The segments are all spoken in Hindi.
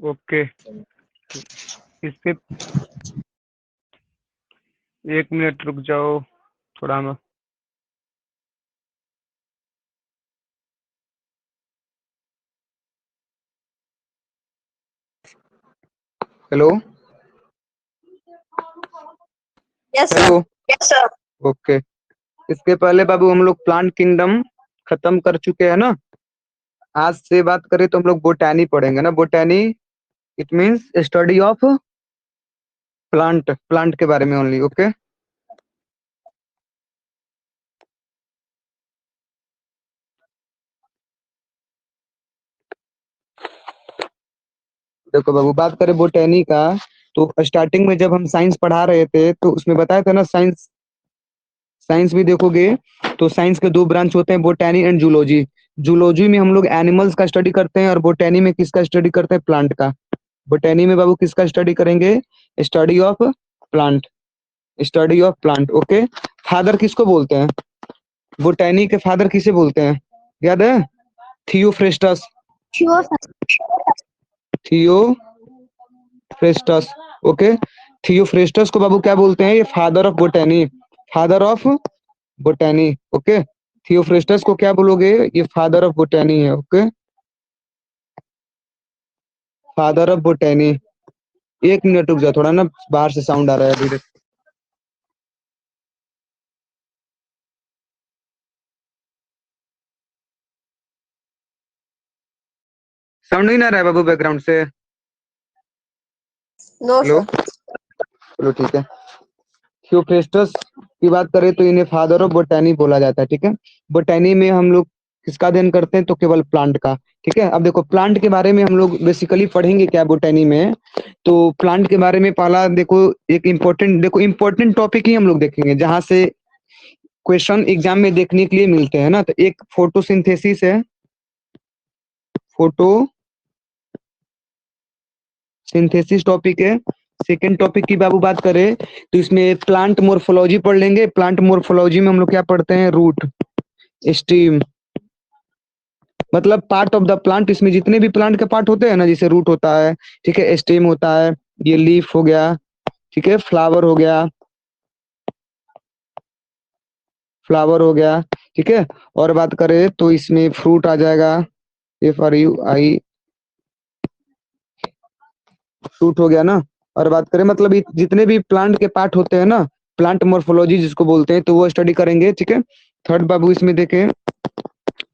ओके। इसके 1 मिनट रुक जाओ थोड़ा मैं। Hello yes sir. Hello yes sir. Okay. इसके पहले बाबू हम लोग प्लांट किंगडम खत्म कर चुके हैं ना। आज से बात करें तो हम लोग बोटैनी पढ़ेंगे ना। Botany it means study of plant, plant के बारे में ओनली। ओके देखो बाबू, बात करें बोटैनी का तो स्टार्टिंग में जब हम साइंस पढ़ा रहे थे तो उसमें बताया था ना, साइंस साइंस भी देखोगे तो साइंस के दो ब्रांच होते हैं, बोटैनी एंड जूलॉजी। जूलॉजी में हम लोग एनिमल्स का स्टडी करते हैं और बोटैनी में किसका स्टडी करते हैं, प्लांट का। बोटैनी में बाबू किसका स्टडी करेंगे, study of plant, study of plant. Okay. Father किसको बोलते हैं, बोटैनी के फादर किसे बोलते हैं, याद है, थियोफ्रेस्टस, थियोफ्रेस्टस। ओके। थियोफ्रेस्टस को बाबू क्या बोलते हैं, ये father of botany, father of botany. Okay. Theophrastus को क्या बोलोगे, ये फादर ऑफ बोटैनी है। Okay, father of botany. 1 minute रुक जाओ थोड़ा ना, बाहर से साउंड आ रहा है अभी। साउंड नहीं आ रहा है बाबू बैकग्राउंड से। No hello, sir. चलो ठीक है। थियोफ्रेस्टस की बात करें तो इन्हें फादर ऑफ बोटैनी बोला जाता है। ठीक है। बोटैनी में हम लोग किसका अध्ययन करते हैं, तो केवल प्लांट का। ठीक है। अब देखो प्लांट के बारे में हम लोग बेसिकली पढ़ेंगे क्या बोटैनी में, तो प्लांट के बारे में पहला देखो, एक इम्पोर्टेंट, देखो इम्पोर्टेंट टॉपिक ही हम लोग देखेंगे जहां से क्वेश्चन एग्जाम में देखने के लिए मिलते हैं ना। तो एक फोटोसिंथेसिस है, फोटो सिंथेसिस टॉपिक है। सेकेंड टॉपिक की बाबू बात करें तो इसमें प्लांट मोर्फोलॉजी पढ़ लेंगे। प्लांट मोर्फोलॉजी में हम लोग क्या पढ़ते हैं, रूट, स्टीम, मतलब पार्ट ऑफ द प्लांट। इसमें जितने भी प्लांट के पार्ट होते हैं ना, जैसे रूट होता है, ठीक है, स्टेम होता है, ये लीफ हो गया, ठीक है, फ्लावर हो गया, फ्लावर हो गया, ठीक है। और बात करें तो इसमें फ्रूट आ जाएगा, FRUI, फ्रूट हो गया ना। और बात करें मतलब जितने भी प्लांट के पार्ट होते हैं ना, प्लांट मोर्फोलॉजी जिसको बोलते हैं, तो वो स्टडी करेंगे। ठीक है। थर्ड बाबू इसमें देखें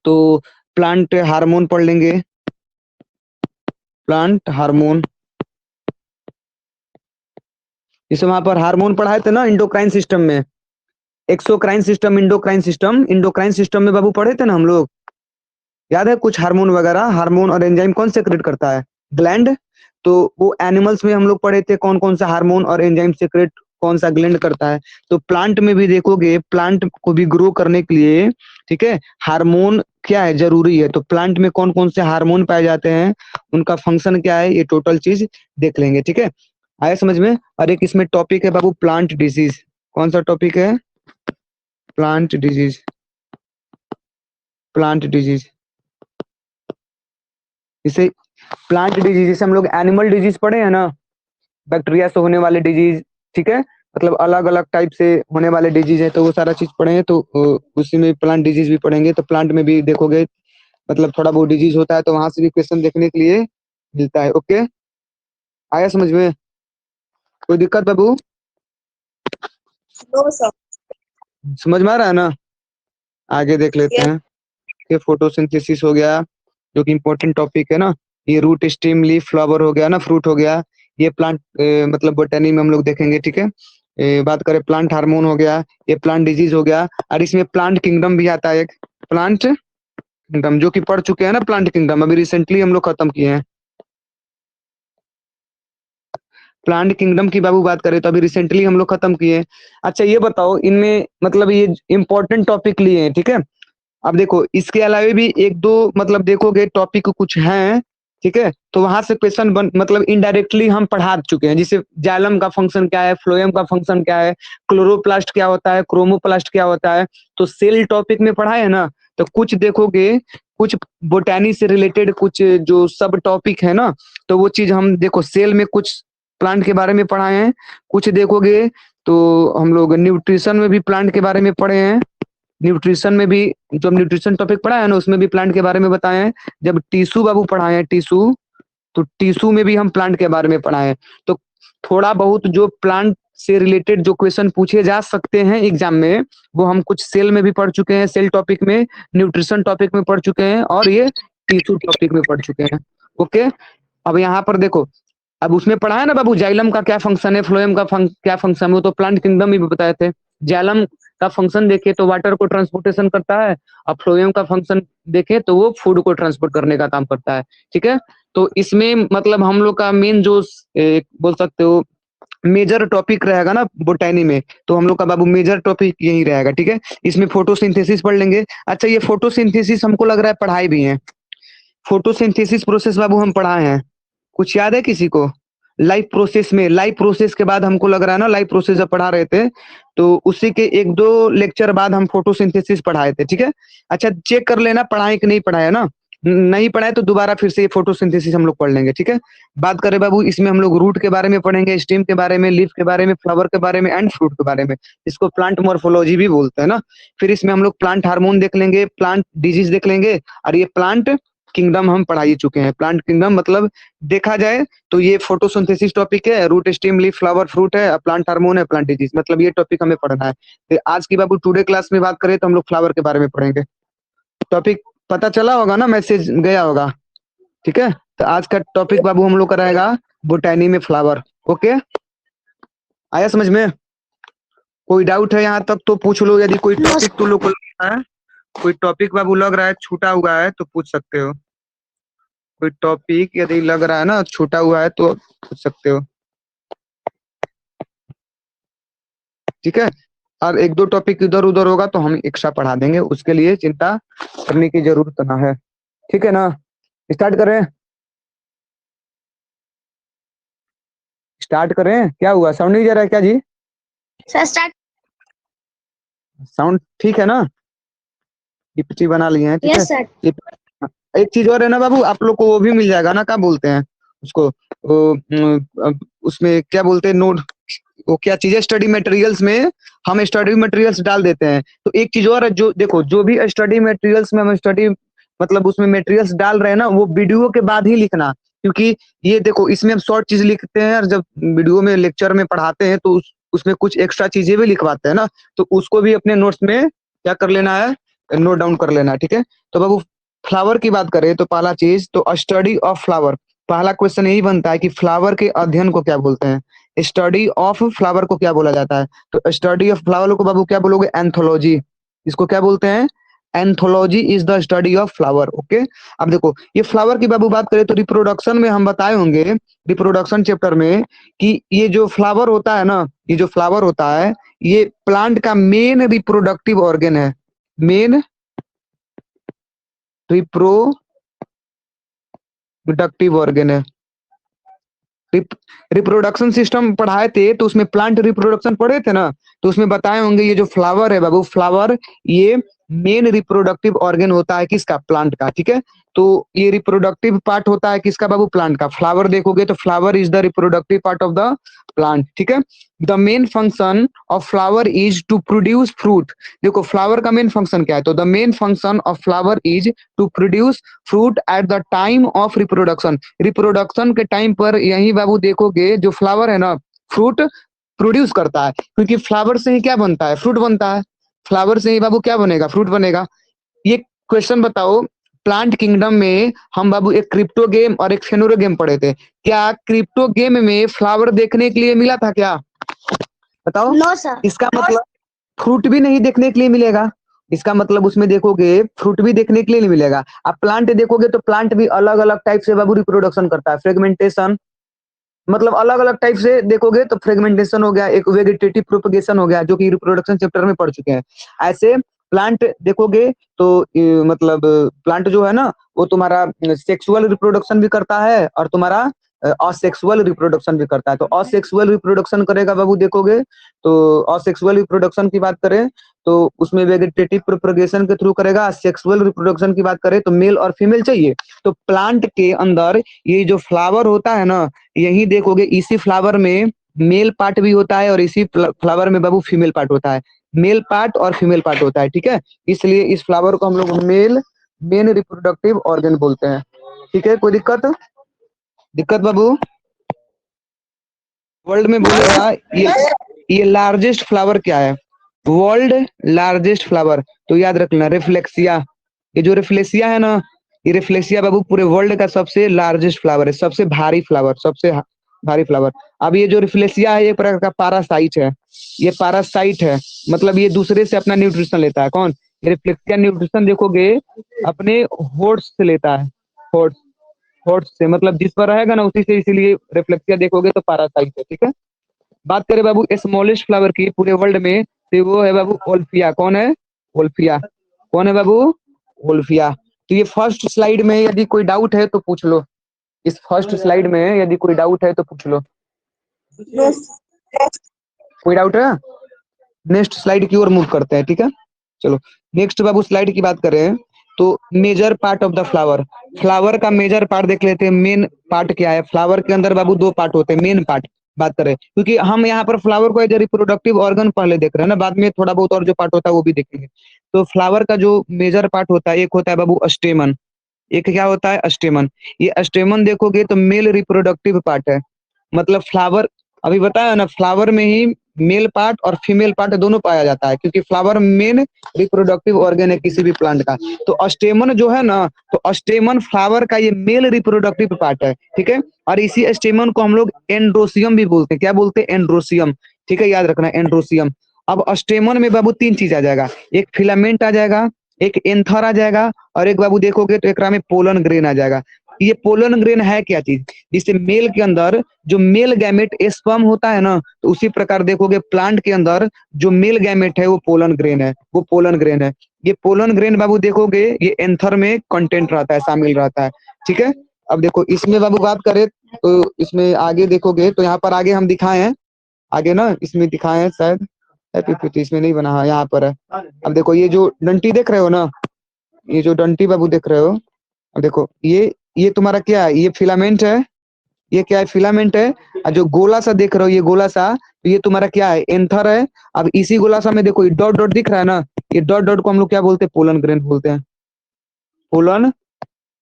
तो प्लांट हार्मोन पढ़ लेंगे, प्लांट हार्मोन। जैसे वहां पर हार्मोन पढ़ाए थे ना इंडोक्राइन सिस्टम में, exocrine system, endocrine system, endocrine system में बाबू पढ़े थे ना हम लोग, याद है कुछ हार्मोन वगैरह, हार्मोन और एंजाइम कौन सेक्रेट करता है, ग्लैंड। तो वो एनिमल्स में हम लोग पढ़े थे कौन कौन सा हार्मोन और एंजाइम सेक्रेट कौन सा ग्लैंड करता है। तो प्लांट में भी देखोगे, प्लांट को भी ग्रो करने के लिए, ठीक है, हार्मोन क्या है, जरूरी है। तो प्लांट में कौन कौन से हार्मोन पाए जाते हैं, उनका फंक्शन क्या है, ये टोटल चीज देख लेंगे। ठीक है, आया समझ में। और एक इसमें टॉपिक है बाबू प्लांट डिजीज। कौन सा टॉपिक है, प्लांट डिजीज, प्लांट डिजीज। इसे प्लांट डिजीज, जैसे हम लोग एनिमल डिजीज पढ़े हैं ना, बैक्टीरिया से होने वाले डिजीज, ठीक है, मतलब अलग अलग टाइप से होने वाले डिजीज है, तो वो सारा चीज पढ़े हैं। तो उसी में प्लांट डिजीज भी पढ़ेंगे। तो प्लांट में भी देखोगे मतलब थोड़ा बहुत डिजीज होता है, तो वहां से भी क्वेश्चन देखने के लिए मिलता है। ओके, आया समझ में, कोई दिक्कत बाबू, नो सर। समझ में आ रहा है ना। आगे देख लेते यस। हैं। ये फोटोसिंथेसिस हो गया जो कि इम्पोर्टेंट टॉपिक है ना। ये रूट, स्टेम, लीफ, फ्लावर हो गया ना, फ्रूट हो गया। ये प्लांट मतलब बोटैनी में हम लोग देखेंगे। ठीक है। बात करें प्लांट हार्मोन हो गया, ये प्लांट डिजीज हो गया। और इसमें प्लांट किंगडम भी आता है, एक प्लांट किंगडम जो कि पढ़ चुके हैं ना, प्लांट किंगडम अभी रिसेंटली हम लोग खत्म किए हैं। प्लांट किंगडम की बाबू बात करें तो अभी रिसेंटली हम लोग खत्म किए हैं। अच्छा ये बताओ, इनमें मतलब ये इंपॉर्टेंट टॉपिक लिए हैं, ठीक है। अब देखो इसके अलावा भी एक दो मतलब देखोगे टॉपिक कुछ हैं, ठीक है, तो वहां से क्वेश्चन बन मतलब इनडायरेक्टली हम पढ़ा चुके हैं। जैसे जाइलम का फंक्शन क्या है, फ्लोएम का फंक्शन क्या है, क्लोरोप्लास्ट क्या होता है, क्रोमोप्लास्ट क्या होता है, तो सेल टॉपिक में पढ़ाए है ना। तो कुछ देखोगे, कुछ बोटैनी से रिलेटेड कुछ जो सब टॉपिक है ना, तो वो चीज हम देखो सेल में कुछ प्लांट के बारे में पढ़ाए हैं। कुछ देखोगे तो हम लोग न्यूट्रिशन में भी प्लांट के बारे में पढ़े हैं। न्यूट्रिशन में भी जो न्यूट्रिशन टॉपिक पढ़ा है ना, उसमें भी प्लांट के बारे में बताए हैं। जब टिश्यू बाबू पढ़ाए हैं, टिश्यू, तो टिश्यू में भी हम प्लांट के बारे में पढ़ाए हैं। तो थोड़ा बहुत जो प्लांट से रिलेटेड जो क्वेश्चन पूछे जा सकते हैं एग्जाम में, वो हम कुछ सेल में भी पढ़ चुके हैं, सेल टॉपिक में, न्यूट्रिशन टॉपिक में पढ़ चुके हैं, और ये टिश्यू टॉपिक में पढ़ चुके हैं। ओके, अब यहाँ पर देखो, अब उसमें पढ़ा है ना बाबू, जाइलम का क्या फंक्शन है, फ्लोएम का क्या फंक्शन है, वो तो प्लांट किंगडम में भी बताए थे। जाइलम का फंक्शन देखे तो वाटर को ट्रांसपोर्टेशन करता है, और फ्लोएम का फंक्शन देखे तो वो फूड को ट्रांसपोर्ट करने का काम करता है। ठीक है, तो इसमें मतलब हम लोग का मेन जो बोल सकते हो मेजर टॉपिक रहेगा ना बोटैनी में, तो हम लोग का बाबू मेजर टॉपिक यही रहेगा। ठीक है, इसमें फोटोसिंथेसिस पढ़ लेंगे। अच्छा, ये फोटोसिंथेसिस हमको लग रहा है पढ़ाई भी है, फोटोसिंथेसिस प्रोसेस बाबू हम पढ़ाए हैं, कुछ याद है किसी को? लाइव प्रोसेस में, लाइव प्रोसेस के बाद हमको लग रहा है ना, लाइव प्रोसेस जब पढ़ा रहे थे तो उसी के 1-2 लेक्चर बाद हम फोटोसिंथेसिस पढ़ाए थे। ठीक है, अच्छा चेक कर लेना पढ़ाए कि नहीं पढ़ाया ना, नहीं पढ़ाए तो दोबारा फिर से ये फोटोसिंथेसिस हम लोग पढ़ लेंगे। ठीक है, बात करें बाबू, इसमें हम लोग रूट के बारे में पढ़ेंगे, स्टेम के बारे में, लीफ के बारे में, फ्लावर के बारे में, एंड फ्रूट के बारे में, इसको प्लांट मॉर्फोलॉजी भी बोलते हैं ना। फिर इसमें हम लोग प्लांट हार्मोन देख लेंगे, प्लांट डिजीज देख लेंगे, और ये प्लांट किंगडम हम पढ़ा ही चुके हैं। प्लांट किंगडम मतलब देखा जाए तो ये फोटोसिंथेसिस टॉपिक है, root stem leaf flower fruit है, प्लांट हार्मोन है, प्लांट डिजीज, मतलब ये टॉपिक हमें पढ़ना है। तो आज की बाबू टुडे क्लास में बात करें तो हम लोग फ्लावर के बारे में पढ़ेंगे। टॉपिक पता चला होगा ना, मैसेज गया होगा। ठीक है, तो आज का टॉपिक बाबू हम लोग का रहेगा बोटैनी में फ्लावर। ओके, आया समझ में? कोई डाउट है यहाँ तक तो पूछ लो, यदि कोई टॉपिक तो लोग को लगता है, कोई टॉपिक बाबू लग रहा है छूटा हुआ है तो पूछ सकते हो। कोई टॉपिक यदि लग रहा है ना छूटा हुआ है तो पूछ सकते हो। ठीक है, और 1-2 टॉपिक इधर उधर होगा तो हम एक्स्ट्रा पढ़ा देंगे, उसके लिए चिंता करने की जरूरत ना है। ठीक है ना, स्टार्ट करें? स्टार्ट करें? क्या हुआ, साउंड नहीं जा रहा है क्या जी? Sir start. साउंड ठीक है ना? पीपीटी बना लिए हैं? ठीक है यस सर। एक चीज और है ना बाबू, आप लोग को वो भी मिल जाएगा ना, क्या बोलते हैं उसको, उसमें क्या बोलते हैं, नोट, वो क्या चीज है, स्टडी मटेरियल्स में हम स्टडी मटेरियल्स डाल देते हैं। तो एक चीज और है, जो देखो जो भी स्टडी मटेरियल्स में हम स्टडी मतलब उसमें मटेरियल्स डाल रहे हैं ना, वो वीडियो के बाद ही लिखना, क्योंकि ये देखो इसमें हम शॉर्ट चीज लिखते हैं, और जब वीडियो में लेक्चर में पढ़ाते हैं तो उसमें कुछ एक्स्ट्रा चीजें भी लिखवाते हैं ना, तो उसको भी अपने नोट्स में क्या कर लेना है, नोट डाउन कर लेना है। ठीक है, तो बाबू फ्लावर की बात करें तो पहला चीज तो स्टडी ऑफ फ्लावर, पहला क्वेश्चन यही बनता है कि फ्लावर के अध्ययन को क्या बोलते हैं, स्टडी ऑफ फ्लावर को क्या बोला जाता है। तो स्टडी ऑफ फ्लावर को बाबू क्या बोलोगे, एंथोलॉजी, इसको क्या बोलते हैं, anthology is the study of flower. Okay, अब देखो ये फ्लावर की बाबू बात करें तो रिप्रोडक्शन में हम बताए होंगे, रिप्रोडक्शन चैप्टर में, कि ये जो फ्लावर होता है ना, ये जो फ्लावर होता है ये प्लांट का मेन रिप्रोडक्टिव ऑर्गन है, मेन रिप्रोडक्टिव ऑर्गन है। रिप्रोडक्शन सिस्टम पढ़ाए थे तो उसमें प्लांट रिप्रोडक्शन पढ़े थे ना, तो उसमें बताए होंगे ये जो फ्लावर है बाबू, फ्लावर ये मेन रिप्रोडक्टिव ऑर्गन होता है किसका, प्लांट का। ठीक है, तो ये रिप्रोडक्टिव पार्ट होता है किसका बाबू, प्लांट का। फ्लावर देखोगे तो flower is the reproductive part of the plant. ठीक है, the main function of flower is to produce fruit. देखो फ्लावर का मेन फंक्शन क्या है, तो the main function of flower is to produce fruit at the time of reproduction. Reproduction के टाइम पर यही बाबू देखोगे जो फ्लावर है ना, फ्रूट प्रोड्यूस करता है, क्योंकि फ्लावर से ही क्या बनता है, फ्रूट बनता है। फ्लावर से ही बाबू क्या बनेगा, फ्रूट बनेगा। ये क्वेश्चन बताओ, प्लांट किंगडम में हम बाबू एक क्रिप्टो गेम और एक फेनोरो गेम पढ़े थे, क्या क्रिप्टो गेम में फ्लावर देखने के लिए मिला था क्या, बताओ? No sir. इसका मतलब फ्रूट भी नहीं देखने के लिए मिलेगा, इसका मतलब उसमें देखोगे फ्रूट भी देखने के लिए नहीं मिलेगा। आप प्लांट देखोगे तो प्लांट भी अलग अलग टाइप से बाबू रिप्रोडक्शन करता है, फ्रेगमेंटेशन, मतलब अलग अलग टाइप से देखोगे तो फ्रेगमेंटेशन हो गया, एक वेजिटेटिव प्रोपगेशन हो गया, जो कि रिप्रोडक्शन चैप्टर में पढ़ चुके हैं। ऐसे प्लांट देखोगे तो मतलब प्लांट जो है ना वो तुम्हारा सेक्सुअल रिप्रोडक्शन भी करता है और तुम्हारा असेक्सुअल रिप्रोडक्शन भी करता है। तो असेक्सुअल रिप्रोडक्शन करेगा बाबू, देखोगे तो असेक्सुअल रिप्रोडक्शन की बात करें तो उसमें वेजिटेटिव प्रोपगेशन के थ्रू करेगा। सेक्सुअल रिप्रोडक्शन की बात करें तो मेल और फीमेल चाहिए। तो प्लांट के अंदर ये जो फ्लावर होता है ना, यही देखोगे इसी फ्लावर में मेल पार्ट भी होता है और इसी फ्लावर में बाबू फीमेल पार्ट होता है। मेल पार्ट और फीमेल पार्ट होता है, ठीक है। इसलिए इस फ्लावर को हम लोग मेन रिप्रोडक्टिव ऑर्गन बोलते हैं, ठीक है। कोई दिक्कत दिक्कत बाबू? वर्ल्ड में बोलेगा ये लार्जेस्ट फ्लावर क्या है? वर्ल्ड लार्जेस्ट फ्लावर, तो याद रखना रिफ्लेक्सिया। ये जो रिफ्लेक्सिया है ना, ये रिफ्लेक्सिया बाबू पूरे वर्ल्ड का सबसे लार्जेस्ट फ्लावर है, सबसे भारी फ्लावर, सबसे भारी फ्लावर। अब ये जो रिफ्लेक्सिया है, एक प्रकार का पारासाइट है। ये पारासाइट है, मतलब ये दूसरे से अपना न्यूट्रिशन लेता है। कौन? ये रिफ्लेक्सिया न्यूट्रिशन देखोगे अपने होर्स से लेता है। होर्स, होर्स से मतलब जिस पर रहेगा ना उसी से, इसीलिए रिफ्लेक्सिया देखोगे तो पारासाइट है, ठीक है। बात करें बाबू स्मॉलेस्ट फ्लावर की पूरे वर्ल्ड में, तो वो है बाबू ओल्फिया। कौन है? ओल्फिया। कौन है बाबू? ओल्फिया। तो ये फर्स्ट स्लाइड में यदि कोई डाउट है तो पूछ लो। इस फर्स्ट स्लाइड में यदि कोई डाउट है तो पूछ लो। कोई डाउट है? नेक्स्ट स्लाइड की ओर मूव करते हैं, ठीक है। चलो नेक्स्ट बाबू स्लाइड की बात करें तो major part of the flower, flower का मेजर पार्ट देख लेते हैं। मेन पार्ट क्या है? फ्लावर के अंदर बाबू दो पार्ट होते हैं। मेन पार्ट बात करें, क्योंकि हम यहाँ पर फ्लावर को एज ए रिप्रोडक्टिव ऑर्गन पहले देख रहे हैं ना, बाद में थोड़ा बहुत और जो पार्ट होता है वो भी देखेंगे। तो फ्लावर का जो मेजर पार्ट होता है, एक होता है बाबू स्टेमन। एक क्या होता है? स्टेमन। ये स्टेमन देखोगे तो मेल रिप्रोडक्टिव पार्ट है। मतलब फ्लावर, अभी बताया ना, फ्लावर में ही मेल पार्ट और फीमेल पार्ट दोनों पाया जाता है, क्योंकि फ्लावर मेन रिप्रोडक्टिव ऑर्गन है किसी भी प्लांट का। तो स्टेमन जो है ना, तो स्टेमन फ्लावर का ये मेल रिप्रोडक्टिव पार्ट है, ठीक है। और इसी स्टेमन को हम लोग एंड्रोसियम भी बोलते हैं। क्या बोलते हैं? एंड्रोसियम, ठीक है, याद रखना एंड्रोसियम। अब स्टेमन में बाबू तीन चीज आ जाएगा, एक फिलामेंट आ जाएगा, एक एंथर आ जाएगा, और एक बाबू देखोगे तो एक में पोलन ग्रेन आ जाएगा। ये पोलन ग्रेन है क्या चीज? जिससे मेल के अंदर जो मेल गैमेट स्पर्म होता है ना, तो उसी प्रकार देखोगे प्लांट के अंदर जो मेल गैमेट है वो पोलन ग्रेन है, वो पोलन ग्रेन है। ये पोलन ग्रेन बाबू देखोगे ये एंथर में कंटेंट रहता है, शामिल रहता है, ठीक है। अब देखो इसमें बाबू बात करें तो इसमें आगे देखोगे तो यहाँ पर आगे हम दिखाए हैं, आगे ना इसमें दिखाए हैं शायद, पीपीटी इसमें नहीं बना है, यहाँ पर है। अब देखो ये जो डंटी देख रहे हो ना, ये जो डंटी बाबू देख रहे हो, अब देखो ये तुम्हारा क्या है? ये फिलामेंट है। ये क्या है? फिलामेंट है। और जो गोला सा देख रहे हो, ये गोला सा, तो ये तुम्हारा क्या है? एंथर है। अब इसी गोला सा में देखो ये डॉट डॉट दिख रहा है ना, ये डॉट डॉट को हम लोग क्या बोलते हैं? पोलन ग्रेन बोलते हैं। पोलन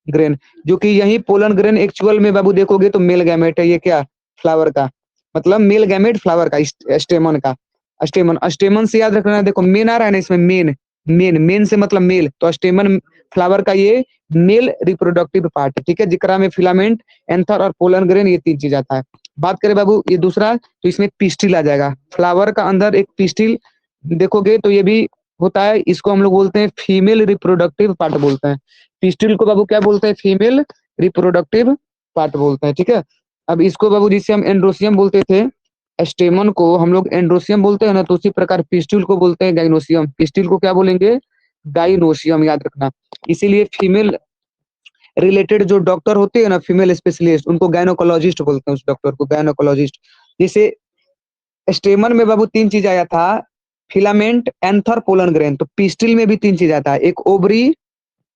ग्रेन, जो कि यही पोलन ग्रेन एक्चुअल में बाबू देखोगे तो मेल गैमेट है। ये क्या? फ्लावर का, मतलब मेल गैमेट फ्लावर का, स्टेमन का। स्टेमन, स्टेमन से याद रखना, देखो मेन आ रहा है ना इसमें, मेन मेन मेन से मतलब मेल, तो स्टेमन फ्लावर का ये मेल रिप्रोडक्टिव पार्ट है, ठीक है, जिकरा में फिलामेंट, एंथर और पोलन ग्रेन, ये तीन चीज आता है। बात करें बाबू ये दूसरा, तो इसमें पिस्टिल आ जाएगा। फ्लावर का अंदर एक पिस्टिल देखोगे तो ये भी होता है, इसको हम लोग बोलते हैं फीमेल रिप्रोडक्टिव पार्ट बोलते हैं। पिस्टिल को बाबू क्या बोलते हैं? फीमेल रिप्रोडक्टिव पार्ट बोलते हैं, ठीक है। अब इसको बाबू जिसे हम एंड्रोसियम बोलते थे, स्टेमन को हम लोग एंड्रोसियम बोलते हैं ना, तो उसी प्रकार पिस्टिल को बोलते हैं गाइनोसियम। पिस्टिल को क्या बोलेंगे? गाइनोसियम, याद रखना। इसीलिए फीमेल रिलेटेड जो डॉक्टर होते हैं ना, फीमेल स्पेशलिस्ट, उनको गायनोकोलॉजिस्ट बोलते हैं, उस डॉक्टर को गायनोकोलॉजिस्ट। जैसे स्टेमन में बाबू तीन चीज आया था, फिलामेंट, एंथर, पोलन ग्रेन। तो पिस्टिल में भी तीन चीज आता है, एक ovary,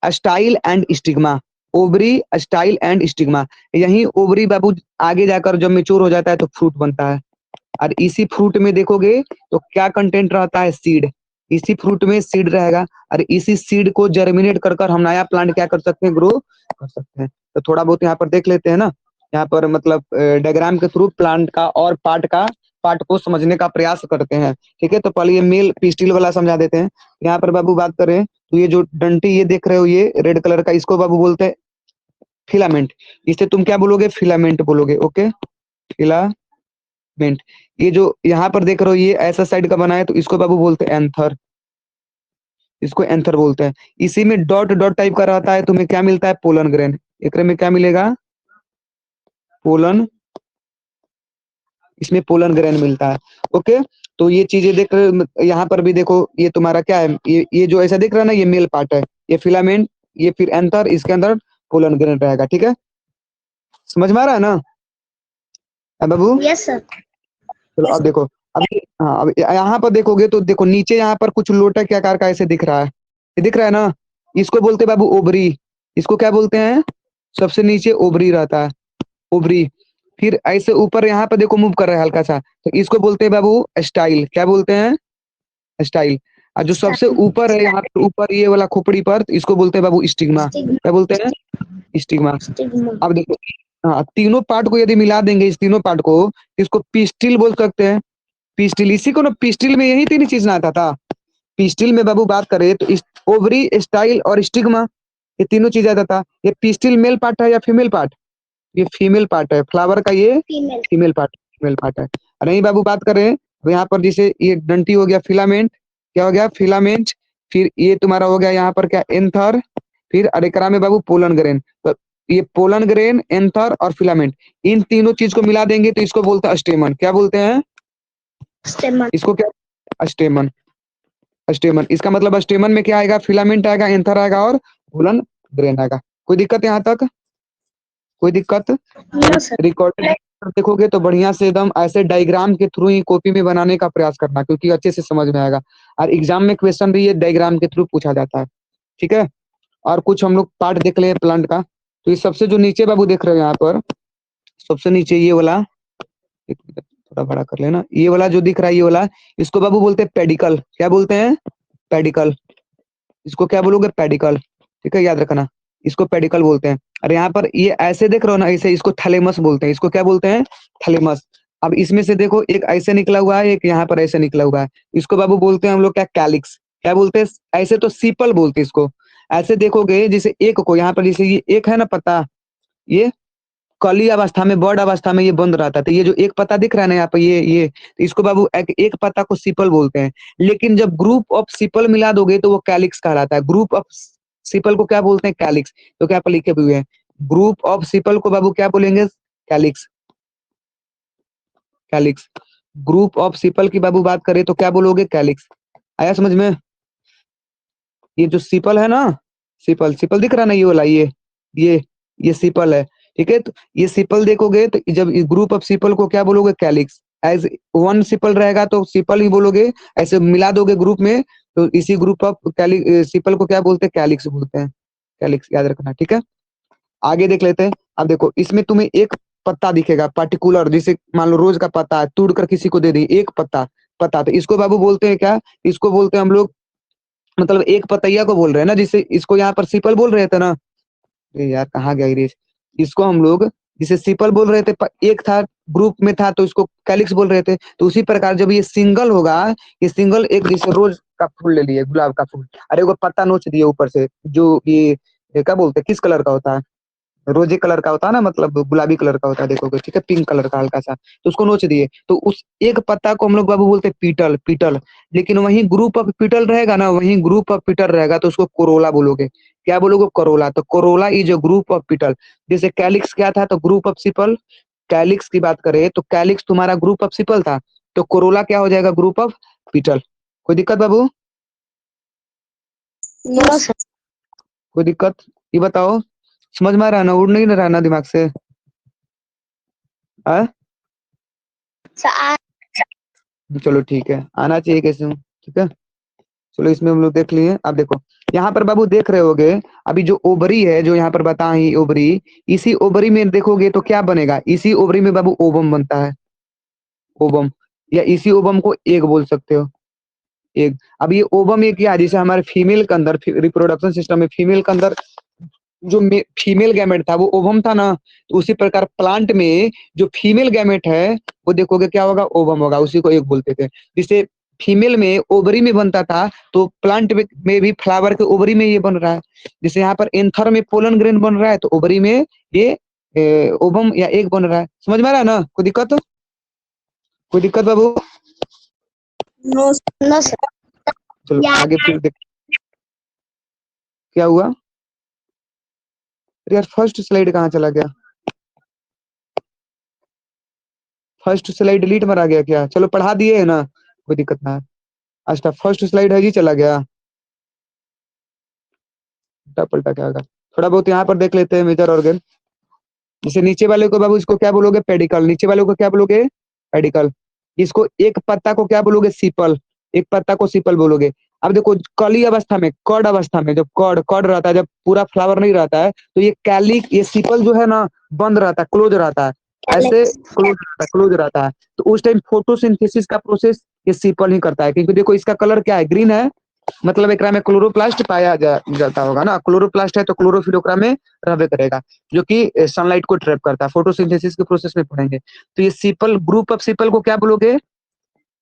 style and stigma. Ovary, style and stigma. यही ओवरी बाबू आगे जाकर जब मेच्योर हो जाता है तो फ्रूट बनता है। और इसी फ्रूट में देखोगे तो क्या कंटेंट रहता है? सीड। इसी फ्रूट में सीड रहेगा, और इसी सीड को जर्मिनेट कर कर हम नया प्लांट क्या कर सकते हैं? ग्रो कर सकते हैं। तो थोड़ा बहुत यहाँ पर देख लेते हैं ना, यहाँ पर मतलब डायग्राम के थ्रू प्लांट का और पार्ट को समझने का प्रयास करते हैं, ठीक है। तो पहले ये मेल पिस्टिल वाला समझा देते हैं। यहाँ पर बाबू बात करें तो ये जो डंटी ये देख रहे हो, ये रेड कलर का, इसको बाबू बोलते हैं फिलामेंट। इसे तुम क्या बोलोगे? फिलामेंट बोलोगे, ओके, फिलामेंट। ये जो यहाँ पर देख रहे हो ये ऐसा साइड का बना है, तो इसको बाबू बोलते हैं एंथर, इसको एंथर बोलते हैं। इसी में डॉट डॉट टाइप का रहता है, तुम्हें क्या मिलता है? Pollen grain. एक में क्या मिलेगा? पोलन, इसमें पोलन ग्रेन मिलता है, ओके। तो ये चीजें देख रहे, यहाँ पर भी देखो ये तुम्हारा क्या है? ये जो ऐसा दिख रहा है ना, ये मेल पार्ट है, ये फिलामेंट, ये फिर एंथर, इसके अंदर पोलन ग्रेन रहेगा, ठीक है। समझ में आ रहा है ना? बाबू Yes, sir. चलो अब देखो, अभी हाँ अब यहाँ पर देखोगे तो देखो नीचे यहाँ पर कुछ लोटा के आकार का ऐसे दिख रहा है, ये दिख रहा है ना, इसको बोलते हैं बाबू ओबरी। इसको क्या बोलते हैं? सबसे नीचे ओबरी रहता है, ओबरी। फिर ऐसे ऊपर यहाँ पर देखो मूव कर रहा है हल्का सा, तो इसको बोलते हैं बाबू स्टाइल। क्या बोलते हैं? स्टाइल। और जो सबसे ऊपर है यहाँ पर ऊपर ये वाला खोपड़ी पर, तो इसको बोलते हैं बाबू स्टिग्मा। Stigma. क्या बोलते हैं? स्टिग्मा। Stigma. अब देखो, हाँ तीनों पार्ट को यदि मिला देंगे, इस तीनों पार्ट को, तो इसको पिस्टिल बोल सकते हैं। पिस्टिल, इसी को ना पिस्टिल में यही तीन चीज ना आता था। पिस्टिल में बाबू बात करें तो ओवरी, स्टाइल और स्टिग्मा, ये तीनों चीज आता था। ये पिस्टिल मेल पार्ट है या फीमेल पार्ट? ये फीमेल पार्ट है, फ्लावर का ये Female. फीमेल पार्ट है। और नहीं बाबू बात करें तो यहाँ पर जैसे ये डंटी हो गया फिलामेंट, क्या हो गया? फिलामेंट। फिर ये तुम्हारा हो गया यहाँ पर क्या? एंथर। फिर अरेकरा में बाबू पोलन ग्रेन। तो ये पोलन ग्रेन, एंथर और फिलामेंट, इन तीनों चीज को मिला देंगे तो इसको बोलते हैं स्टेमन। क्या बोलते हैं? Stemma. इसको क्या? स्टेमन। स्टेमन, इसका मतलब स्टेमन में क्या आएगा? फिलामेंट आएगा, एंथर आएगा और पोलन ग्रेन आएगा। कोई दिक्कत यहाँ तक? कोई दिक्कत? No, sir. रिकॉर्डेड देखोगे तो बढ़िया से एकदम ऐसे डायग्राम के थ्रू ही कॉपी में बनाने का प्रयास करना, क्योंकि अच्छे से समझ में आएगा। और एग्जाम में क्वेश्चन भी ये डायग्राम के थ्रू पूछा जाता है, ठीक है। और कुछ हम लोग पार्ट देख ले प्लांट का। तो ये सबसे जो नीचे बाबू देख रहे हो यहाँ पर, सबसे नीचे ये वाला, एक मिनट थोड़ा बड़ा कर लेना, ये वाला जो दिख रहा है ये वाला, इसको बाबू बोलते हैं पेडिकल। क्या बोलते हैं? पेडिकल। इसको क्या बोलोगे? पेडिकल। ठीक है, याद रखना, इसको पेडिकल बोलते हैं। और यहाँ पर ये ऐसे देख रहे हो ना, ऐसे, इसको थैलेमस बोलते हैं। इसको क्या बोलते हैं? थैलेमस। अब इसमें से देखो एक ऐसे निकला हुआ है, एक यहाँ पर ऐसे निकला हुआ है, इसको बाबू बोलते हैं हम लोग क्या? कैलिक्स। क्या बोलते हैं? ऐसे तो सीपल बोलते हैं इसको। ऐसे देखोगे जैसे एक को यहाँ पर, जैसे ये एक है ना पत्ता, ये कली अवस्था में, बर्ड अवस्था में ये बंद रहता है। तो ये जो एक पत्ता दिख रहा है ना यहाँ पर, ये तो इसको बाबू एक पत्ता को सीपल बोलते हैं। लेकिन जब ग्रुप ऑफ सीपल मिला दोगे तो वो कैलिक्स कहलाता है। ग्रुप ऑफ सीपल को क्या बोलते हैं? कैलिक्स। तो क्या पर लिखे हुए हैं, ग्रुप ऑफ सीपल को बाबू क्या बोलेंगे? कैलिक्स। कैलिक्स। ग्रुप ऑफ सीपल की बाबू बात करें तो क्या बोलोगे? कैलिक्स। आया समझ में? ये जो सीपल है ना, सीपल, सीपल दिख रहा है ना ये वाला, ये सीपल है, ठीक है। तो ये सीपल देखोगे तो जब ग्रुप ऑफ सीपल को क्या बोलोगे? कैलिक्स। एज वन सीपल रहेगा तो सीपल ही बोलोगे, ऐसे मिला दोगे ग्रुप में तो इसी ग्रुप ऑफ सीपल को क्या बोलते हैं? कैलिक्स बोलते हैं। कैलिक्स याद रखना, ठीक है। आगे देख लेते हैं। अब देखो इसमें तुम्हें एक पत्ता दिखेगा पर्टिकुलर, जैसे मान लो रोज का पत्ता है, तोड़ कर किसी को दे दी एक पत्ता, पत्ता, तो इसको बाबू बोलते हैं क्या? इसको बोलते हैं हम लोग, मतलब एक पतैया को बोल रहे हैं ना, जिसे इसको यहाँ पर सीपल बोल रहे थे ना। अरे यार कहाँ गया इरेज? इसको हम लोग जिसे सीपल बोल रहे थे, एक था ग्रुप में था तो इसको कैलिक्स बोल रहे थे। तो उसी प्रकार जब ये सिंगल होगा, ये सिंगल एक जैसे रोज का फूल ले लिए, गुलाब का फूल, अरे वो पत्ता नोच दिए ऊपर से, जो ये क्या बोलते हैं, किस कलर का होता है? रोजे कलर का होता है ना, मतलब गुलाबी कलर का होता है देखोगे, ठीक है, पिंक कलर का हल्का सा, तो उसको नोच दिए तो उस एक पत्ता को हम लोग बाबू बोलते हैं पीटल, पीटल। लेकिन वहीं ग्रुप ऑफ पीटल रहेगा ना, वहीं ग्रुप ऑफ पीटल रहेगा तो उसको कोरोला बोलोगे। क्या बोलोगे? कोरोला। तो corolla is a group of petal. जैसे कैलिक्स क्या था? तो ग्रुप ऑफ सिपल। कैलिक्स की बात करें तो कैलिक्स तुम्हारा ग्रुप ऑफ सिपल था, तो कोरोला क्या हो जाएगा? ग्रुप ऑफ पीटल। कोई दिक्कत बाबू? No, sir. कोई दिक्कत? ये बताओ, समझ में आ रहा है ना? उड़ नहीं रहा ना दिमाग से? आ? Sir, चलो ठीक है, आना चाहिए कैसे हूँ, ठीक है। चलो इसमें हम लोग देख लिए। अब देखो यहाँ पर बाबू देख रहे होगे, अभी जो ओवरी है, जो यहाँ पर बताई ओवरी, इसी ओवरी में देखोगे तो क्या बनेगा? इसी ओवरी में बाबू ओवम बनता है, ओवम। या इसी ओवम को एग बोल सकते हो, एग। अब ये ओवम एक क्या है? जैसे हमारे फीमेल के अंदर रिप्रोडक्शन सिस्टम में फीमेल के अंदर जो फीमेल गैमेट था वो ओवम था ना, तो उसी प्रकार प्लांट में जो फीमेल गैमेट है वो देखोगे क्या होगा? ओवम होगा, उसी को एक बोलते थे। जिसे फीमेल में ओवरी में बनता था, तो प्लांट में भी फ्लावर के ओवरी में ये बन रहा है। जैसे यहाँ पर एंथर में पोलन ग्रेन बन रहा है, तो ओवरी में ये ओवम या एग बन रहा है। समझ में आ रहा है ना? कोई दिक्कत? कोई दिक्कत बाबू? no, no, sir. चलो Yeah. आगे फिर देख क्या हुआ। अरे यार फर्स्ट स्लाइड कहाँ चला गया? फर्स्ट स्लाइड डिलीट मरा गया क्या? चलो पढ़ा दिए है ना, कोई दिक्कत ना है। अच्छा फर्स्ट स्लाइड है जी, चला गया, उल्टा पलटा क्या होगा। थोड़ा बहुत यहाँ पर देख लेते हैं मेजर ऑर्गन। जैसे नीचे वाले को बाबू इसको क्या बोलोगे, पेडिकल। नीचे वाले को क्या बोलोगे, पेडिकल। इसको एक पत्ता को क्या बोलोगे, सीपल। एक पत्ता को सीपल बोलोगे। अब देखो कली अवस्था में, कॉर्ड अवस्था में, जब कॉर्ड कॉर्ड रहता है, जब पूरा फ्लावर नहीं रहता है, तो ये कैलिक, ये सीपल जो है ना बंद रहता है, क्लोज रहता है, ऐसे क्लोज रहता है, क्लोज रहता है। तो उस टाइम फोटोसिंथेसिस का प्रोसेस ये सीपल ही करता है, क्योंकि देखो इसका कलर क्या है, ग्रीन है, मतलब एकरा में क्लोरोप्लास्ट पाया जाता होगा ना। क्लोरोप्लास्ट है तो क्लोरोफिल ओकरा में रहबे करेगा, जो कि सनलाइट को ट्रैप करता है। फोटोसिंथेसिस के प्रोसेस में पढ़ेंगे। तो ये सीपल, ग्रुप ऑफ सीपल को क्या बोलोगे,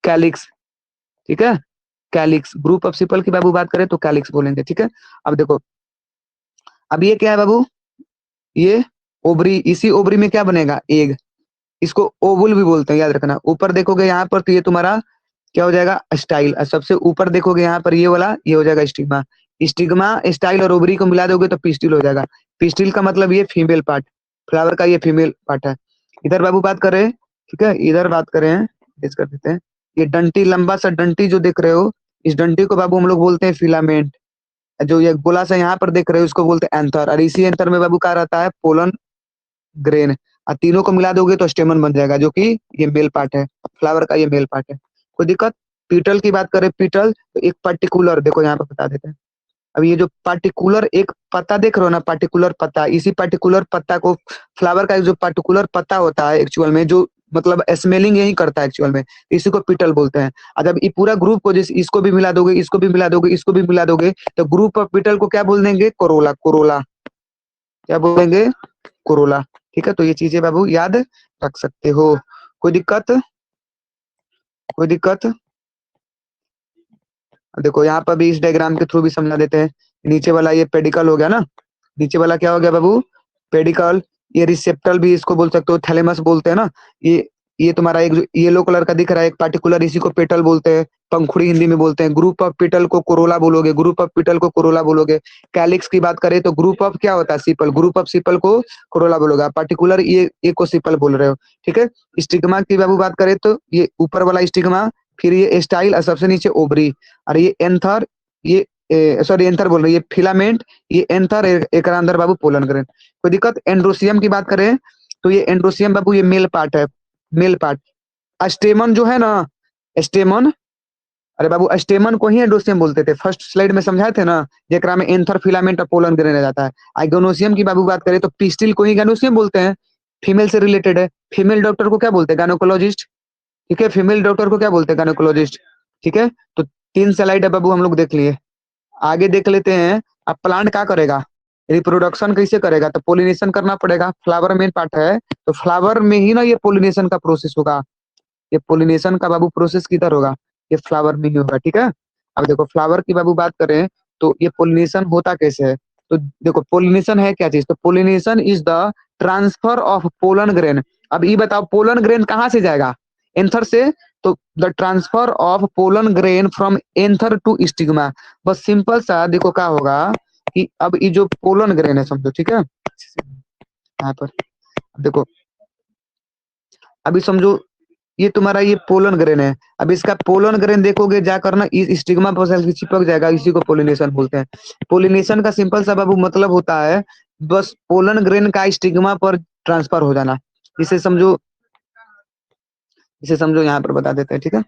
कैलिक्स। ठीक है, कैलिक्स। ग्रुप ऑफ सीपल की बाबू बात करें तो कैलिक्स बोलेंगे। ठीक है, अब देखो, अब ये क्या है बाबू, ये ओवरी। इसी ओवरी में क्या बनेगा, एग। इसको ओवुल भी बोलते हैं, याद रखना। ऊपर देखोगे यहाँ पर तो ये तुम्हारा क्या हो जाएगा, स्टाइल। और सबसे ऊपर देखोगे यहाँ पर ये वाला, ये हो जाएगा स्टिग्मा। स्टिग्मा, स्टाइल और ओवरी को मिला दोगे तो पिस्टिल हो जाएगा। पिस्टिल का मतलब ये फीमेल पार्ट, फ्लावर का ये फीमेल पार्ट है। इधर बाबू बात करें, ठीक है, इधर बात करें, इस कर देते हैं। ये डंटी, लंबा सा डंटी जो देख रहे हो, इस डंटी को बाबू हम लोग बोलते हैं फिलामेंट। जो ये गोला सा यहाँ पर देख रहे हो, इसको बोलते हैं एंथर। और इसी एंथर में बाबू क्या रहता है, पोलन ग्रेन। और तीनों को मिला दोगे तो स्टेमन बन जाएगा, जो कि ये मेल पार्ट है, फ्लावर का ये मेल पार्ट है। कोई दिक्कत। पीटल की बात करें, पीटल तो एक पर्टिकुलर, देखो यहाँ पर बता देते हैं। अब ये जो पार्टिकुलर एक पत्ता देख रहे हो ना, पार्टिकुलर पत्ता, इसी पार्टिकुलर पत्ता को, फ्लावर का जो पार्टिकुलर पत्ता होता है एक्चुअल में, जो मतलब स्मेलिंग यही करता है एक्चुअल में, इसी को पीटल बोलते हैं। और जब ये पूरा ग्रुप को, जिस इसको भी मिला दोगे, इसको भी मिला दोगे, इसको भी मिला दोगे, तो ग्रुप ऑफ पीटल को क्या बोल देंगे, कोरोला। कोरोला क्या बोलेंगे, कोरोला। ठीक है, तो ये चीजें बाबू याद रख सकते हो। कोई दिक्कत, कोई दिक्कत। देखो यहाँ पर भी इस डायग्राम के थ्रू भी समझा देते हैं। नीचे वाला ये पेडिकल हो गया ना, नीचे वाला क्या हो गया बाबू, पेडिकल। ये रिसेप्टल भी इसको बोल सकते हो, थैलेमस बोलते हैं ना। ये तुम्हारा एक येलो कलर का दिख रहा है एक पार्टिकुलर, इसी को पेटल बोलते हैं, पंखुड़ी हिंदी में बोलते हैं। ग्रुप ऑफ पेटल को कोरोला बोलोगे, ग्रुप ऑफ पेटल को कोरोला बोलोगे। कैलिक्स की बात करें तो ग्रुप ऑफ क्या होता है, सीपल। ग्रुप ऑफ सीपल को कोरोला बोलोगे, पार्टिकुलर ये को सीपल बोल रहे हो। ठीक है, स्टिग्मा की बाबू बात करें तो ये ऊपर वाला स्टिग्मा, फिर ये स्टाइल, और सबसे नीचे ओवरी। और ये एंथर, ये सॉरी एंथर बोल रहे, ये फिलामेंट, ये एंथर, एक अंदर बाबू पोलन ग्रेन। कोई दिक्कत। एंड्रोसियम की बात करें तो ये एंड्रोसियम बाबू ये मेल पार्ट है, मेल पार्ट। स्टेमन जो है ना, स्टेमन, अरे बाबू स्टेमन को ही एंड्रोसियम बोलते थे, फर्स्ट स्लाइड में समझाए थे ना, जेकरा में एंथर, फिलामेंट और पोलन ग्रेन आ जाता है। आइगोनोसियम की बाबू बात करें तो पिस्टिल को ही गैनोसियम बोलते हैं, फीमेल से रिलेटेड है। फीमेल डॉक्टर को क्या बोलते हैं, गायनोकोलॉजिस्ट। ठीक है, फीमेल डॉक्टर को क्या बोलते हैं, गायनोकोलॉजिस्ट। ठीक है, तो 3 स्लाइड है बाबू हम लोग देख लिए। आगे देख लेते हैं। अब प्लांट क्या करेगा, रिप्रोडक्शन कैसे करेगा, तो पोलिनेशन करना पड़ेगा। फ्लावर मेन पार्ट है, तो फ्लावर में ही ना ये पोलिनेशन का प्रोसेस होगा। ये पोलिनेशन का बाबू प्रोसेस किधर होगा, ये फ्लावर में ही होगा। ठीक है, अब देखो फ्लावर की बाबू बात करें तो ये पोलिनेशन होता कैसे है, तो देखो पोलिनेशन है क्या चीज, तो pollination is the transfer of pollen grain. अब ये बताओ पोलन ग्रेन कहाँ से जाएगा, एंथर से। तो the transfer of pollen grain from anther to stigma. बस सिंपल सा देखो क्या होगा कि अब ये जो पोलन ग्रेन है समझो, ठीक है, यहाँ पर देखो, अभी समझो ये तुम्हारा ये पोलन ग्रेन है। अब इसका पोलन ग्रेन देखोगे जाकर ना, इस स्टिग्मा पर सेल चिपक जाएगा, इसी को पोलिनेशन बोलते हैं। पोलिनेशन का सिंपल सा बाबू मतलब होता है बस पोलन ग्रेन का स्टिग्मा पर ट्रांसफर हो जाना। इसे समझो, इसे समझो यहाँ पर बता देते हैं। ठीक है,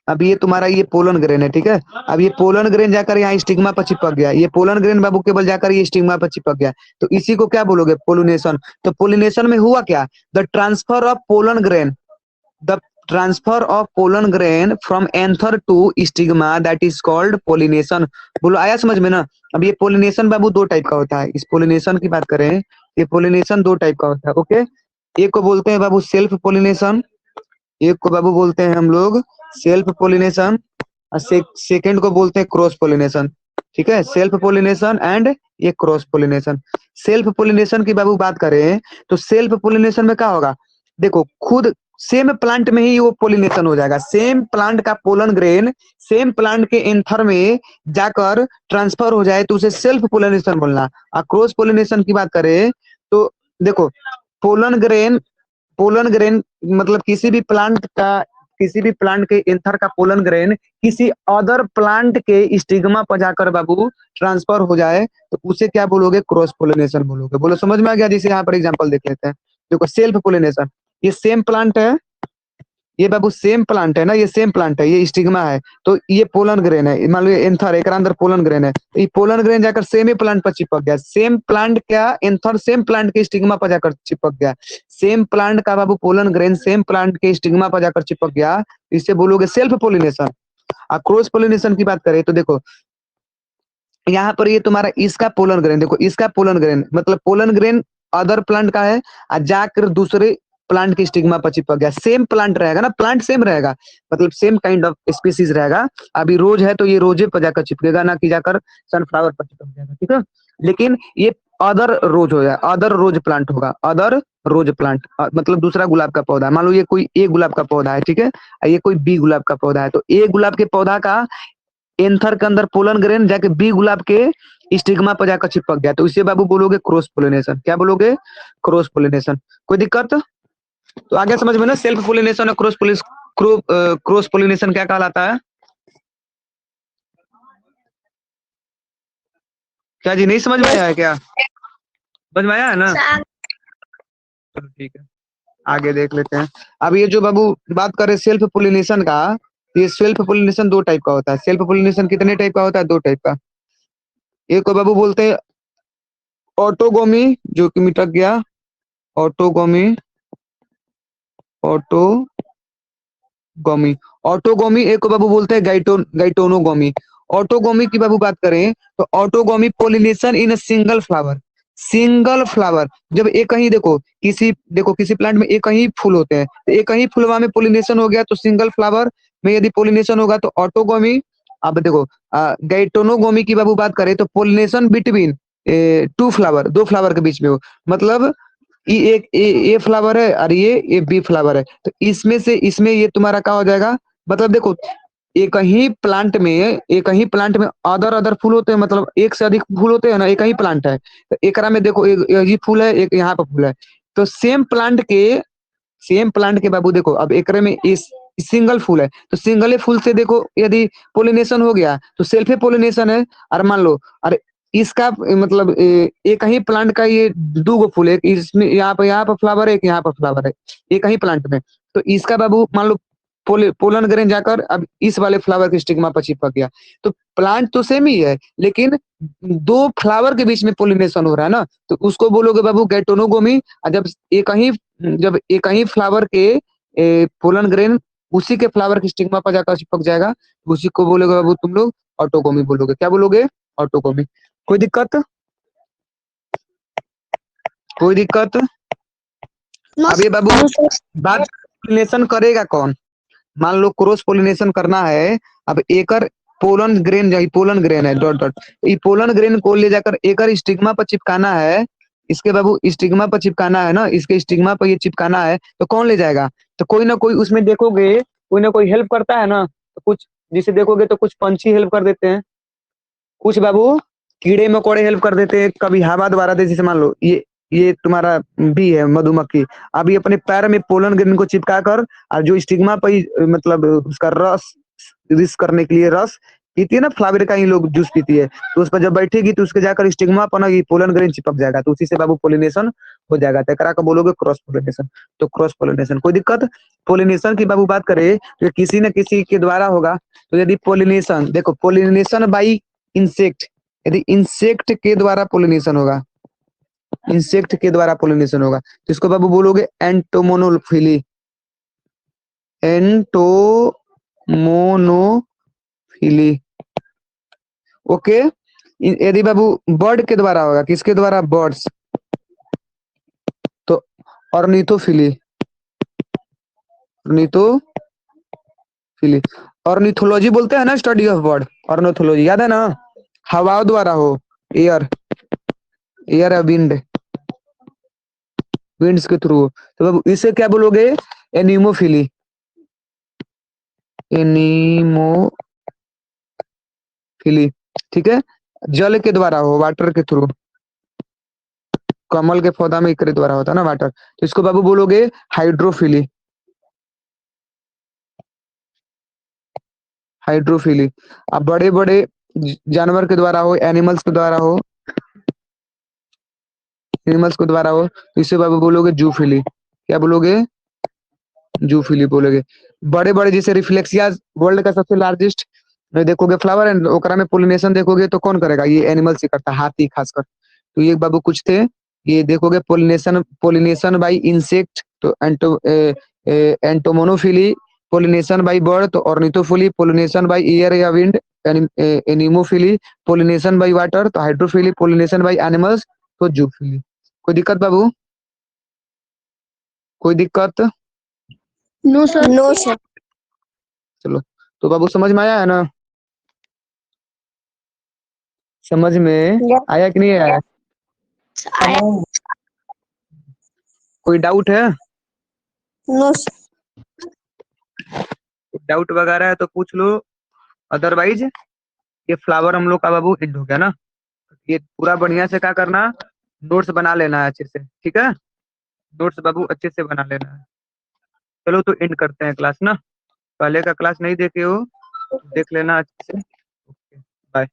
अब ये तुम्हारा ये पोलन ग्रेन है, ठीक है। अब ये पोलन ग्रेन जाकर यहाँ स्टिग्मा पर चिपक गया, ये पोलन ग्रेन बाबू केवल जाकर ये स्टिग्मा पर चिपक गया, तो इसी को क्या बोलोगे, पोलिनेशन। तो पोलिनेशन में हुआ क्या, the transfer of pollen grain, the transfer of pollen grain from anther to stigma, that is called pollination. बोलो आया समझ में ना। अब ये पोलिनेशन बाबू 2 टाइप का होता है। इस पोलिनेशन की बात करें, ये पोलिनेशन 2 टाइप का होता है। ओके, एक को बोलते हैं बाबू सेल्फ पोलिनेशन, एक को बाबू बोलते हैं हम लोग सेल्फ पोलिनेशन, और सेकेंड को बोलते हैं क्रॉस पोलिनेशन। ठीक है, सेल्फ पोलिनेशन एंड ये क्रॉस पोलिनेशन। सेल्फ पोलिनेशन की बाबू बात करें तो सेल्फ पोलिनेशन में क्या होगा, देखो खुद सेम प्लांट में ही वो पोलिनेशन हो जाएगा। सेम प्लांट का पोलन ग्रेन सेम प्लांट के एंथर में जाकर ट्रांसफर हो जाए तो उसे सेल्फ पोलिनेशन बोलना। और क्रॉस पोलिनेशन की बात करें तो देखो पोलन ग्रेन मतलब किसी भी प्लांट का किसी भी प्लांट के एंथर का पोलन ग्रेन किसी अदर प्लांट के स्टिग्मा पर जाकर बाबू ट्रांसफर हो जाए तो उसे क्या बोलोगे? क्रॉस पोलिनेशन बोलोगे। बोलो समझ में आ गया? जैसे यहाँ पर एग्जांपल देख लेते हैं। देखो सेल्फ पोलिनेशन, ये सेम प्लांट है, ये बाबू सेम प्लांट है ना, ये सेम प्लांट है, ये स्टिग्मा है, तो ये पोलन ग्रेन है, मान लो ये एंथर एक अंदर पोलन ग्रेन है, तो ये पोलन ग्रेन जाकर सेम ही प्लांट पर चिपक गया। सेम प्लांट क्या एंथर सेम प्लांट के स्टिग्मा पर जाकर चिपक गया। सेम प्लांट का बाबू पोलन ग्रेन सेम प्लांट के स्टिग्मा पर जाकर चिपक गया, इसे बोलोगे सेल्फ पोलिनेशन। क्रॉस पोलिनेशन की बात करें तो देखो यहाँ पर ये तुम्हारा इसका पोलन ग्रेन, देखो इसका पोलन ग्रेन मतलब पोलन ग्रेन अदर प्लांट का है और जाकर दूसरे प्लांट के स्टिग्मा पर चिपक गया। सेम प्लांट रहेगा ना, प्लांट सेम रहेगा, मतलब सेम काइंड ऑफ स्पीसीज रहेगा। अभी रोज है तो ये रोजे पर जाकर चिपकेगा, ना कि जाकर सनफ्लावर पर चिपक जाएगा, ठीक है। लेकिन ये अदर रोज हो जाए, अदर रोज प्लांट होगा, अदर रोज प्लांट मतलब दूसरा गुलाब का पौधा है। मान लो ये कोई ए गुलाब का पौधा है, ठीक है, ये कोई बी गुलाब का पौधा है, तो ए गुलाब के पौधा का एंथर के अंदर पोलन ग्रेन जाके बी गुलाब के स्टिग्मा पर जाकर चिपक गया, तो इसे बाबू बोलोगे क्रॉस पोलिनेशन। क्या बोलोगे? Cross pollination. कोई दिक्कत? तो आगे समझ में ना, सेल्फ पोलिनेशन और क्रॉस पोलिनेशन क्या कहलाता है? क्या जी नहीं समझ में आया है क्या? समझ में आया है ना? चलो ठीक है, आगे देख लेते हैं। अब ये जो बाबू बात करें सेल्फ पोलिनेशन का, ये सेल्फ पोलिनेशन दो टाइप का होता है। सेल्फ पोलिनेशन कितने टाइप का होता है? दो टाइप का। एक को बाबू बोलते हैं ऑटोगोमी, जो कि मिटक गया, ऑटोगोमी, ऑटोगोमी, ऑटोगोमी। एक को बाबू बोलते हैं गाइटोनोगोमी। ऑटोगोमी की बाबू बात करें तो autogamy pollination in single flower, single flower. जब एक ही देखो किसी प्लांट में एक ही फूल होते हैं, तो एक ही फुलवा में पोलिनेशन हो गया तो सिंगल फ्लावर में यदि पोलिनेशन होगा तो ऑटोगोमी। अब देखो गाइटोनोगोमी की बाबू बात करें तो पोलिनेशन बिटवीन टू फ्लावर, दो फ्लावर के बीच में हो, मतलब ये एक ए फ्लावर है और ये बी फ्लावर है, तो इसमें ये तुम्हारा क्या हो जाएगा? मतलब देखो एक ही प्लांट में अदर फूल होते हैं, मतलब एक से अधिक फूल होते हैं ना, एक ही प्लांट है, तो एकरा में देखो एक ये फूल है, एक यहाँ पर फूल है, तो सेम प्लांट के बाबू देखो अब एकरे में इस सिंगल फूल है, तो सिंगल फूल से देखो यदि पोलिनेशन हो गया तो सेल्फ पोलिनेशन है। और मान लो अरे इसका मतलब एक ही प्लांट का ये दो गो फूल है, इसमें यहाँ पर फ्लावर है, एक यहाँ पर फ्लावर है, एक ही प्लांट में, तो इसका बाबू मान लो पोलन ग्रेन जाकर अब इस वाले फ्लावर के स्टिग्मा पर चिपक गया, तो प्लांट तो सेम ही है लेकिन दो फ्लावर के बीच में पोलिनेशन हो रहा है ना, तो उसको बोलोगे बाबू गैटोनोगोमी। और जब एक ही फ्लावर के पोलन ग्रेन उसी के फ्लावर के स्टिग्मा पर जाकर चिपक जाएगा, तो उसी को बोलोगे बाबू तुम लोग ऑटोगोमी बोलोगे। क्या बोलोगे? ऑटोगोमी। कोई दिक्कत? कोई दिक्कत? अब ये बाबू बात पोलिनेशन करेगा कौन? मान लो क्रॉस पोलिनेशन करना है, अब एकर पोलन ग्रेन है डॉट डॉट, ये पोलन ग्रेन को ले जाकर एकर स्टिग्मा पर चिपकाना है, इसके बाबू स्टिग्मा पर चिपकाना है ना, इसके स्टिग्मा पर ये चिपकाना है, तो कौन ले जाएगा? तो कोई ना कोई उसमें देखोगे, कोई ना कोई हेल्प करता है ना, तो कुछ जिसे देखोगे तो कुछ पंछी हेल्प कर देते हैं, कुछ बाबू कीड़े मकोड़े हेल्प कर देते हैं, कभी हवा द्वारा दे, जैसे मान लो ये तुम्हारा भी है मधुमक्खी, अभी अपने पैर में पोलन ग्रेन को चिपका कर और जो स्टिग्मा पर मतलब उसका रस करने के लिए रस पीती है ना, फ्लावर का ही लोग जूस पीती है, तो उस पर जब बैठेगी तो उसके जाकर स्टिग्मा पर ना ये पोलन ग्रेन चिपक जाएगा, तो उसी से बाबू पोलिनेशन हो जाएगा। तो करा का बोलोगे क्रॉस पोलिनेशन। तो क्रॉस पोलिनेशन। कोई दिक्कत? पोलिनेशन की बाबू बात करें तो किसी न किसी के द्वारा होगा, तो यदि पोलिनेशन देखो पोलिनेशन बाई इंसेक्ट, यदि इंसेक्ट के द्वारा पोलिनेशन होगा, इंसेक्ट के द्वारा पोलिनेशन होगा, तो इसको बाबू बोलोगे एंटोमोनोफिली, एंटोमोनोफिली। ओके। यदि बाबू बर्ड के द्वारा होगा, किसके द्वारा? बर्ड्स, तो ऑर्निथोफिली, ऑर्निथोफिली। ऑर्निथोलॉजी बोलते हैं ना, स्टडी ऑफ बर्ड, ऑर्निथोलॉजी याद है ना, हवाओं द्वारा हो, एयर या विंड्स के थ्रू, तो बाबू इसे क्या बोलोगे? एनीमोफिली, एनीमोफिली, ठीक है। जल के द्वारा हो, वाटर के थ्रू, कमल के पौधा में इकरे द्वारा होता है ना वाटर, तो इसको बाबू बोलोगे हाइड्रोफिली, हाइड्रोफिली। अब बड़े बड़े जानवर के द्वारा हो, एनिमल्स के द्वारा हो, एनिमल्स के द्वारा हो, तो इसे बाबू बोलोगे जूफिली। क्या बोलोगे? जूफिली बोलोगे। बड़े बड़े जैसे रिफ्लेक्सिया वर्ल्ड का सबसे लार्जेस्ट देखोगे फ्लावर एंड ओकरा में पोलिनेशन देखोगे तो कौन करेगा? ये एनिमल्स ही करता है, हाथी खासकर। तो ये बाबू कुछ थे, ये देखोगे पोलिनेशन, पोलिनेशन बाय इंसेक्ट तो एंटोमोनोफिली, पोलिनेशन बाय बर्ड तो ऑर्निथोफिली, पोलिनेशन बाय एयर या wind anemophily, pollination by water तो हाइड्रोफिली, पोलिनेशन बाय एनिमल्स तो जूफिली। कोई दिक्कत बाबू? कोई दिक्कत? No sir. No sir. चलो, तो बाबू समझ में आया है ना? समझ में आया कि नहीं आया? आया। कोई डाउट है? No sir. डाउट वगैरह है तो पूछ लो, अदरवाइज ये फ्लावर हम लोग का बाबू एंड हो गया ना। ये पूरा बढ़िया से क्या करना, नोट्स बना लेना है अच्छे से, ठीक है? नोट्स बाबू अच्छे से बना लेना है। चलो तो एंड करते हैं क्लास ना। पहले का क्लास नहीं देखे हो, देख लेना अच्छे से। Okay, bye.